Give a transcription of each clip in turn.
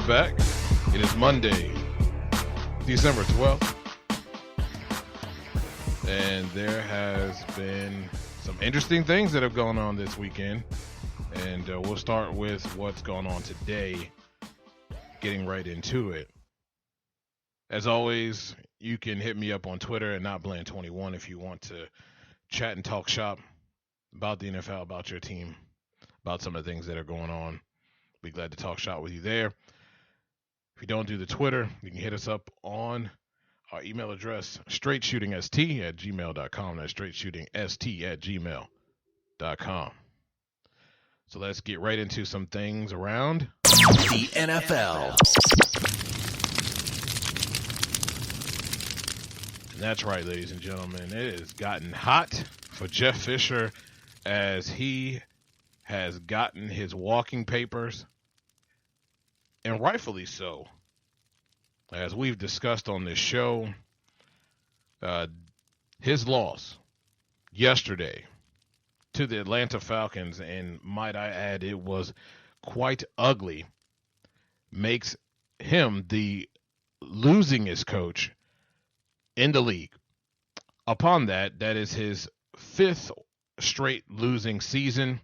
are back. It is Monday, December 12th. And there has been some interesting things that have gone on this weekend. And we'll start with what's going on today, getting right into it. As always, you can hit me up on Twitter at NotBland21 if you want to chat and talk shop about the NFL, about your team, about some of the things that are going on. Be glad to talk shop with you there. If you don't do the Twitter, you can hit us up on our email address, straightshootingst@gmail.com. That's straightshootingst@gmail.com. So let's get right into some things around the NFL. And that's right, ladies and gentlemen. It has gotten hot for Jeff Fisher as he has gotten his walking papers, and rightfully so. As we've discussed on this show, his loss yesterday to the Atlanta Falcons, and might I add, it was quite ugly, makes him the losingest coach in the league. Upon that, that is his fifth straight losing season,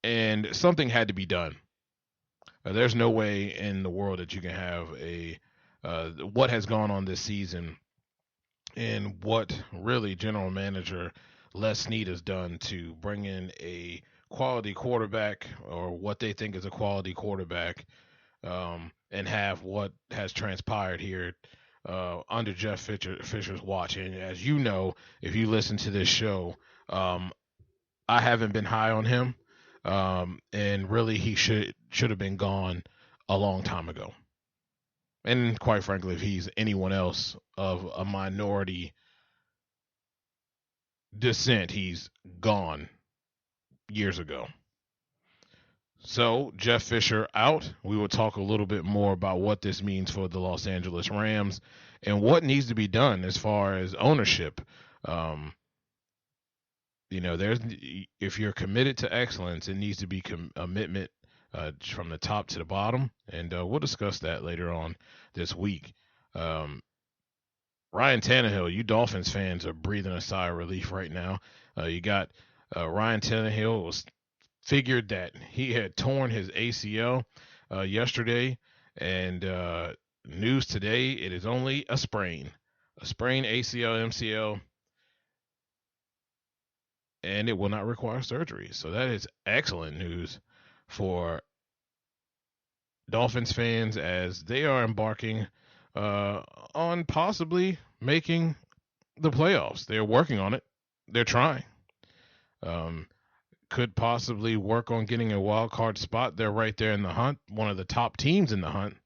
and something had to be done. There's no way in the world that you can have what has gone on this season and what really general manager Les Snead has done to bring in a quality quarterback, or what they think is a quality quarterback, and have what has transpired here under Jeff Fisher's watch. And as you know, if you listen to this show, I haven't been high on him, and really he should have been gone a long time ago. And quite frankly, if he's anyone else of a minority descent, he's gone years ago. So Jeff Fisher out. We will talk a little bit more about what this means for the Los Angeles Rams and what needs to be done as far as ownership. If you're committed to excellence, it needs to be commitment from the top to the bottom, and we'll discuss that later on this week. Ryan Tannehill, you Dolphins fans are breathing a sigh of relief right now. You got Ryan Tannehill. It was figured that he had torn his ACL yesterday, and news today, it is only a sprain ACL, MCL, and it will not require surgery. So that is excellent news for Dolphins fans as they are embarking on possibly making the playoffs. They're working on it. They're trying. Could possibly work on getting a wild card spot. They're right there in the hunt, one of the top teams in the hunt.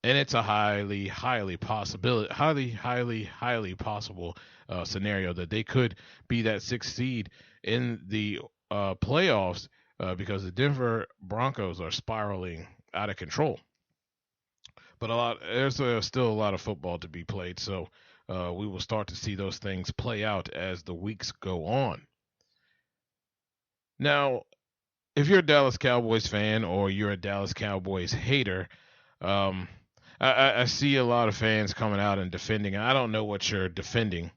And it's a highly possible scenario that they could be that sixth seed in the playoffs because the Denver Broncos are spiraling out of control. But there's still a lot of football to be played, so we will start to see those things play out as the weeks go on. Now, if you're a Dallas Cowboys fan or you're a Dallas Cowboys hater, I see a lot of fans coming out and defending. I don't know what you're defending,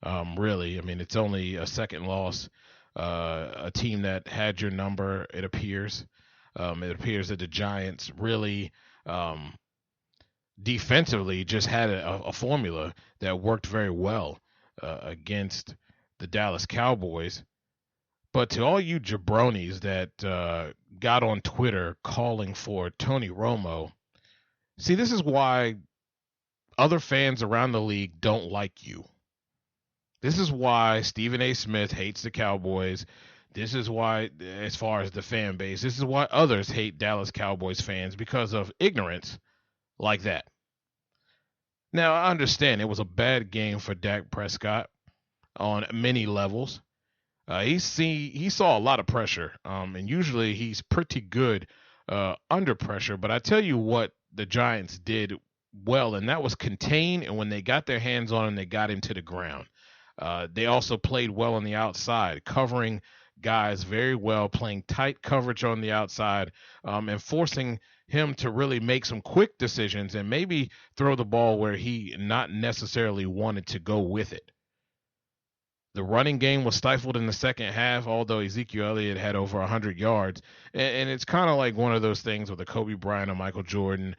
really. I mean, it's only a second loss. A team that had your number, it appears. It appears that the Giants really defensively just had a formula that worked very well against the Dallas Cowboys. But to all you jabronis that got on Twitter calling for Tony Romo, see, this is why other fans around the league don't like you. This is why Stephen A. Smith hates the Cowboys. This is why, as far as the fan base, this is why others hate Dallas Cowboys fans, because of ignorance like that. Now, I understand it was a bad game for Dak Prescott on many levels. He saw a lot of pressure, and usually he's pretty good under pressure. But I tell you what the Giants did well, and that was contain, and when they got their hands on him, they got him to the ground. They also played well on the outside, covering guys very well, playing tight coverage on the outside, and forcing him to really make some quick decisions and maybe throw the ball where he not necessarily wanted to go with it. The running game was stifled in the second half, although Ezekiel Elliott had over 100 yards. And it's kind of like one of those things with a Kobe Bryant or Michael Jordan,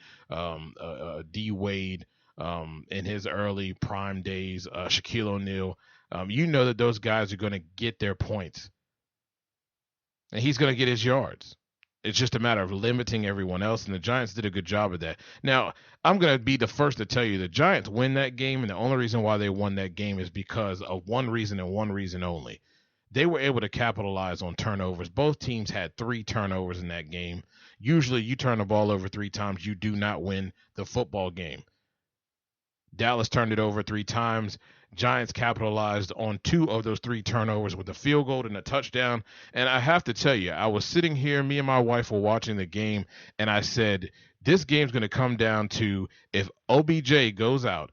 D. Wade in his early prime days, Shaquille O'Neal. You know that those guys are going to get their points, and he's going to get his yards. It's just a matter of limiting everyone else, and the Giants did a good job of that. Now, I'm going to be the first to tell you the Giants win that game, and the only reason why they won that game is because of one reason and one reason only. They were able to capitalize on turnovers. Both teams had 3 turnovers in that game. Usually, you turn the ball over 3 times, you do not win the football game. Dallas turned it over 3 times. Giants capitalized on 2 of those 3 turnovers with a field goal and a touchdown. And I have to tell you, I was sitting here, me and my wife were watching the game, and I said, this game's going to come down to if OBJ goes out,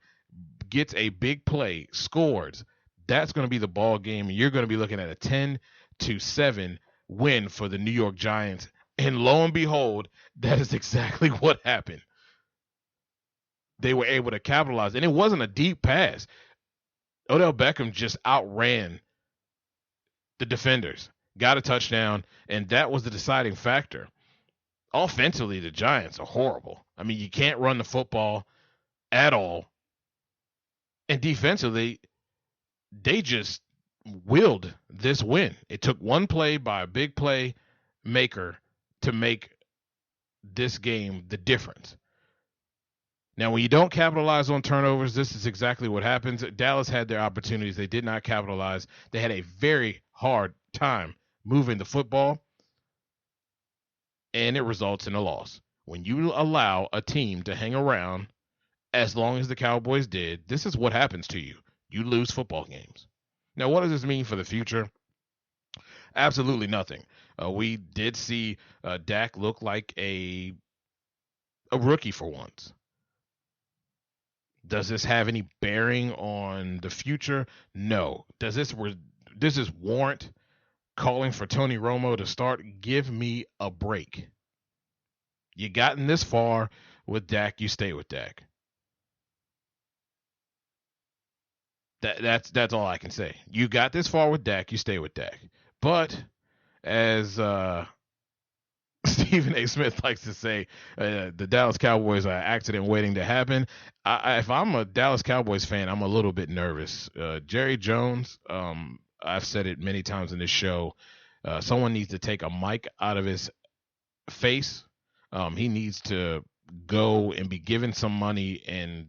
gets a big play, scores, that's going to be the ball game, and you're going to be looking at a 10-7 win for the New York Giants. And lo and behold, that is exactly what happened. They were able to capitalize, and it wasn't a deep pass. Odell Beckham just outran the defenders, got a touchdown, and that was the deciding factor. Offensively, the Giants are horrible. I mean, you can't run the football at all. And defensively, they just willed this win. It took one play by a big play maker to make this game the difference. Now, when you don't capitalize on turnovers, this is exactly what happens. Dallas had their opportunities. They did not capitalize. They had a very hard time moving the football, and it results in a loss. When you allow a team to hang around as long as the Cowboys did, this is what happens to you. You lose football games. Now, what does this mean for the future? Absolutely nothing. We did see Dak look like a rookie for once. Does this have any bearing on the future? No. Does this warrant calling for Tony Romo to start? Give me a break. You gotten this far with Dak, you stay with Dak. That's all I can say. You got this far with Dak, you stay with Dak. But as Stephen A. Smith likes to say, the Dallas Cowboys are an accident waiting to happen. If I'm a Dallas Cowboys fan, I'm a little bit nervous. Jerry Jones, I've said it many times in this show, someone needs to take a mic out of his face. He needs to go and be given some money and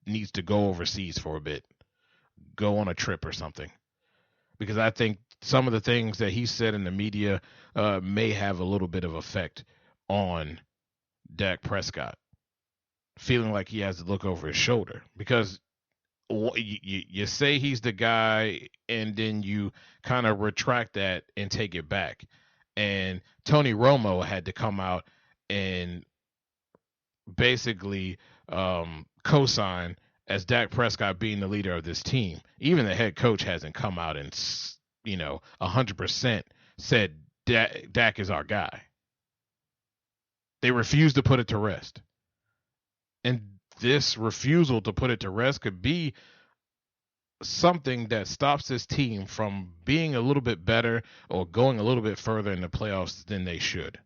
needs to go overseas for a bit, go on a trip or something. Because I think some of the things that he said in the media may have a little bit of effect on Dak Prescott, feeling like he has to look over his shoulder. Because you say he's the guy, and then you kind of retract that and take it back. And Tony Romo had to come out and basically co-sign as Dak Prescott being the leader of this team. Even the head coach hasn't come out and 100% said Dak is our guy. They refuse to put it to rest. And this refusal to put it to rest could be something that stops this team from being a little bit better or going a little bit further in the playoffs than they should.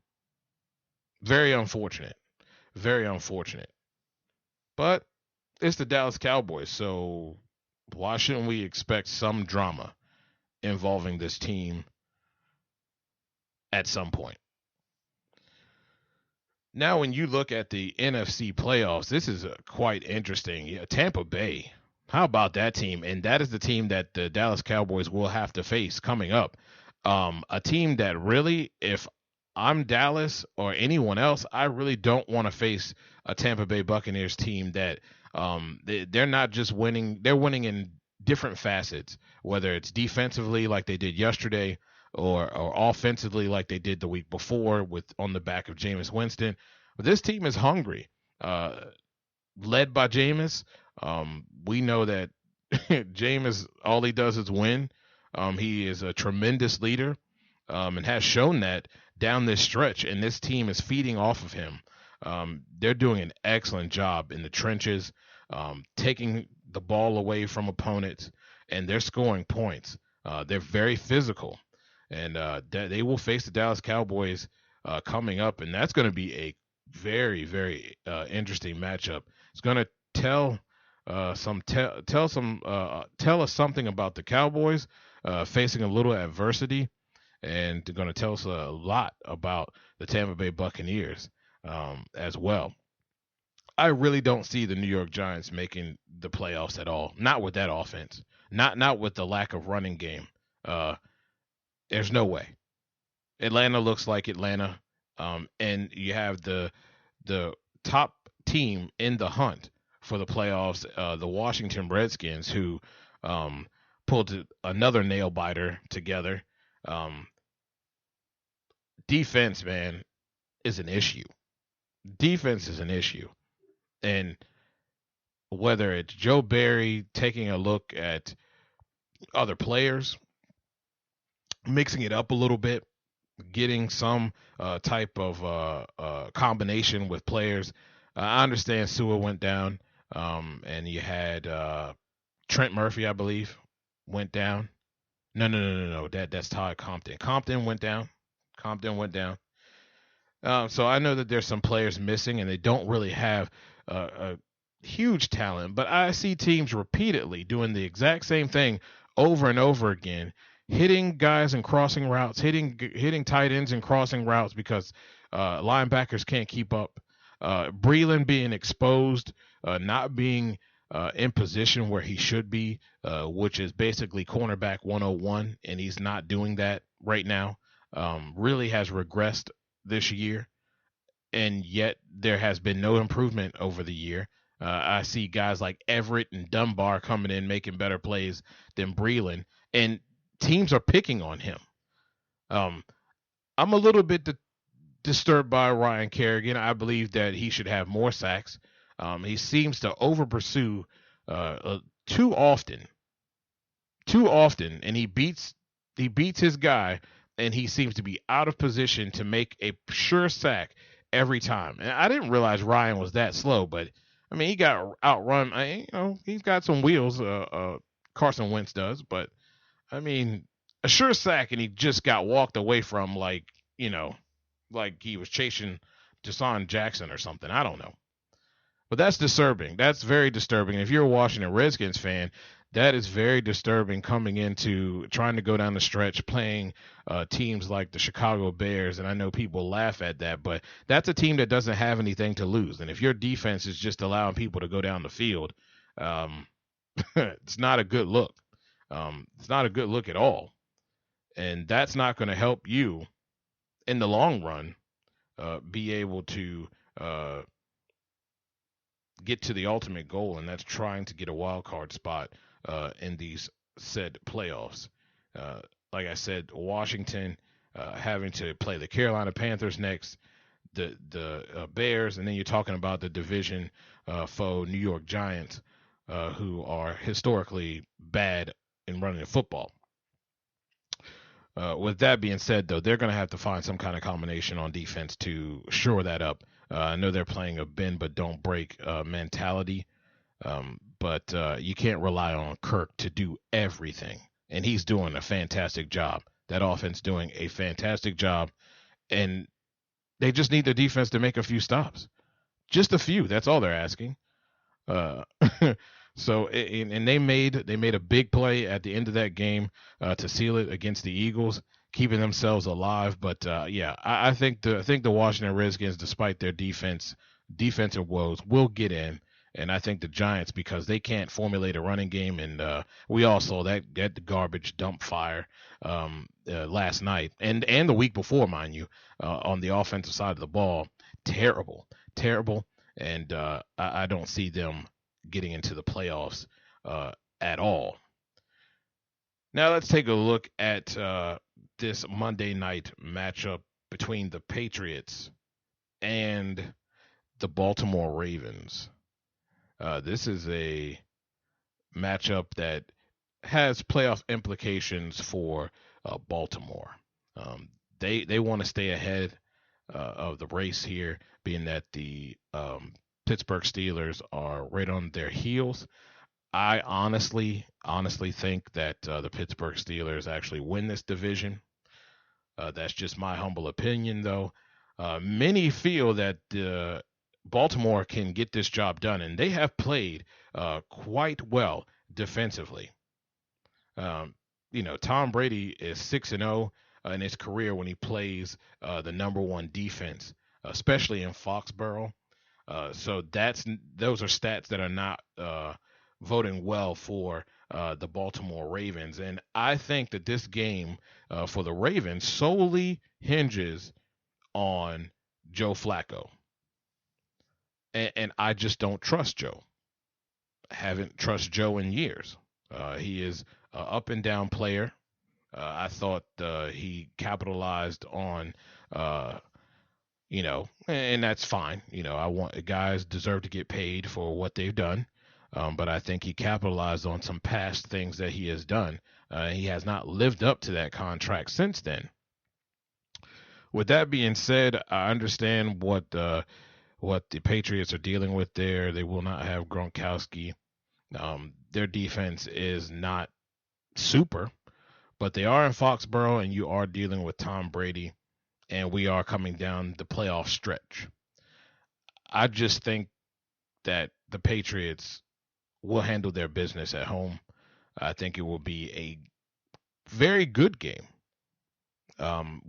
Very unfortunate. Very unfortunate. But it's the Dallas Cowboys, so why shouldn't we expect some drama involving this team at some point? Now, when you look at the NFC playoffs, this is quite interesting. Yeah, Tampa Bay, how about that team? And that is the team that the Dallas Cowboys will have to face coming up. A team that really, if I'm Dallas or anyone else, I really don't want to face a Tampa Bay Buccaneers team that they're not just winning, they're winning in different facets, whether it's defensively like they did yesterday or offensively like they did the week before with on the back of Jameis Winston. But this team is hungry, led by Jameis. We know that Jameis, all he does is win. He is a tremendous leader and has shown that down this stretch, and this team is feeding off of him. They're doing an excellent job in the trenches, taking the ball away from opponents, and they're scoring points. They're very physical, and they will face the Dallas Cowboys coming up, and that's going to be a very, very interesting matchup. It's going to tell tell us something about the Cowboys facing a little adversity, and they're going to tell us a lot about the Tampa Bay Buccaneers as well. I really don't see the New York Giants making the playoffs at all. Not with that offense. Not with the lack of running game. Uh, there's no way. Atlanta looks like Atlanta, and you have the top team in the hunt for the playoffs, the Washington Redskins, who pulled another nail biter together. Um, Defense, man, is an issue. Defense is an issue, and whether it's Joe Barry taking a look at other players, mixing it up a little bit, getting some type of combination with players. I understand Sewell went down, and you had Trent Murphy, I believe, went down. No. That's Todd Compton. Compton went down. Compton went down. So I know that there's some players missing, and they don't really have a huge talent. But I see teams repeatedly doing the exact same thing over and over again, hitting guys and crossing routes, hitting tight ends and crossing routes because linebackers can't keep up. Breeland being exposed, not being in position where he should be, which is basically cornerback 101, and he's not doing that right now. Really has regressed this year, and yet there has been no improvement over the year. I see guys like Everett and Dunbar coming in making better plays than Breeland, and teams are picking on him. Um, I'm a little bit disturbed by Ryan Kerrigan. I believe that he should have more sacks. He seems to over pursue too often, and he beats his guy, and he seems to be out of position to make a sure sack every time. And I didn't realize Ryan was that slow, but I mean he got outrun. He's got some wheels. Carson Wentz does, but I mean a sure sack, and he just got walked away from like he was chasing Deshaun Jackson or something. I don't know. But that's disturbing. That's very disturbing. If you're a Washington Redskins fan, that is very disturbing coming into trying to go down the stretch playing teams like the Chicago Bears. And I know people laugh at that, but that's a team that doesn't have anything to lose. And if your defense is just allowing people to go down the field, it's not a good look. It's not a good look at all. And that's not going to help you in the long run be able to get to the ultimate goal, and that's trying to get a wild card spot in these said playoffs. Like I said, Washington having to play the Carolina Panthers next, the Bears, and then you're talking about the division foe New York Giants, who are historically bad in running the football. With that being said, though, they're going to have to find some kind of combination on defense to shore that up. I know they're playing a bend but don't break mentality, but you can't rely on Kirk to do everything, and he's doing a fantastic job. That offense doing a fantastic job, and they just need their defense to make a few stops, just a few. That's all they're asking. Uh, so and they made a big play at the end of that game to seal it against the Eagles, keeping themselves alive. But yeah, I think the Washington Redskins, despite their defensive woes, will get in. And I think the Giants, because they can't formulate a running game, and we all saw that garbage dump fire last night and the week before, mind you, on the offensive side of the ball, terrible, and I don't see them getting into the playoffs at all. Now let's take a look at this Monday night matchup between the Patriots and the Baltimore Ravens. This is a matchup that has playoff implications for Baltimore. They want to stay ahead of the race here, being that the Pittsburgh Steelers are right on their heels. I honestly think that the Pittsburgh Steelers actually win this division. That's just my humble opinion, though. Many feel that Baltimore can get this job done, and they have played quite well defensively. Um, Tom Brady is 6-0 in his career when he plays the number one defense, especially in Foxborough. So those are stats that are not voting well for the Baltimore Ravens, and I think that this game for the Ravens solely hinges on Joe Flacco, and I just don't trust Joe. I haven't trusted Joe in years. He is an up and down player. I thought he capitalized on and that's fine. I want guys deserve to get paid for what they've done, but I think he capitalized on some past things that he has done. He has not lived up to that contract since then. With that being said, I understand what the Patriots are dealing with there. They will not have Gronkowski. Their defense is not super, but they are in Foxborough, and you are dealing with Tom Brady, and we are coming down the playoff stretch. I just think that the Patriots will handle their business at home. I think it will be a very good game.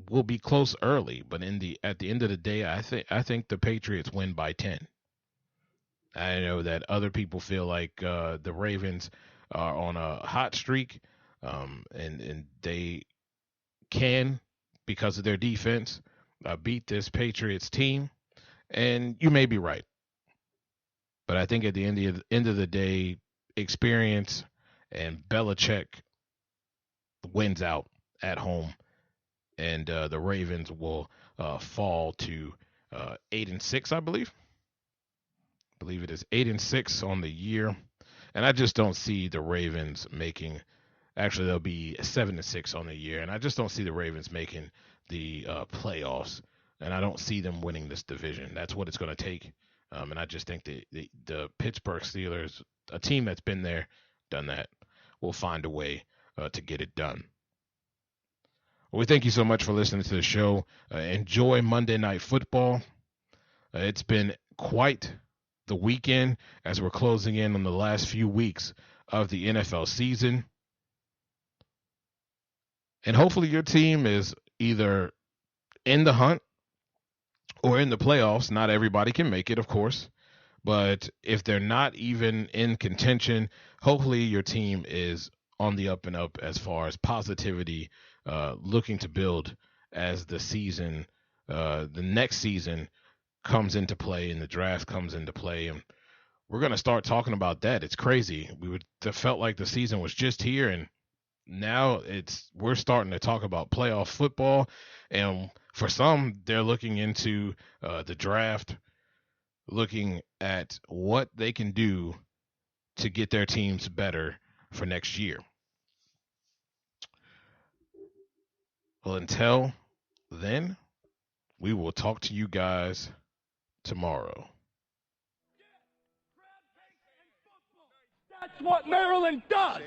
Will be close early, but at the end of the day, I think the Patriots win by 10. I know that other people feel like the Ravens are on a hot streak, and they can, because of their defense, beat this Patriots team. And you may be right. But I think at the end of the day, experience and Belichick wins out at home, and the Ravens will fall to 8-6, I believe. I believe it is 8-6 on the year, and I just don't see the Ravens making. Actually, they'll be 7-6 on the year, and I just don't see the Ravens making the playoffs, and I don't see them winning this division. That's what it's going to take. And I just think the Pittsburgh Steelers, a team that's been there, done that, will find a way to get it done. Well, we thank you so much for listening to the show. Enjoy Monday Night Football. It's been quite the weekend as we're closing in on the last few weeks of the NFL season. And hopefully your team is either in the hunt or in the playoffs. Not everybody can make it, of course. But if they're not even in contention, hopefully your team is on the up and up as far as positivity, looking to build as the next season comes into play and the draft comes into play. And we're going to start talking about that. It's crazy. Felt like the season was just here, and now we're starting to talk about playoff football. And for some, they're looking into the draft, looking at what they can do to get their teams better for next year. Well, until then, we will talk to you guys tomorrow. That's what Maryland does.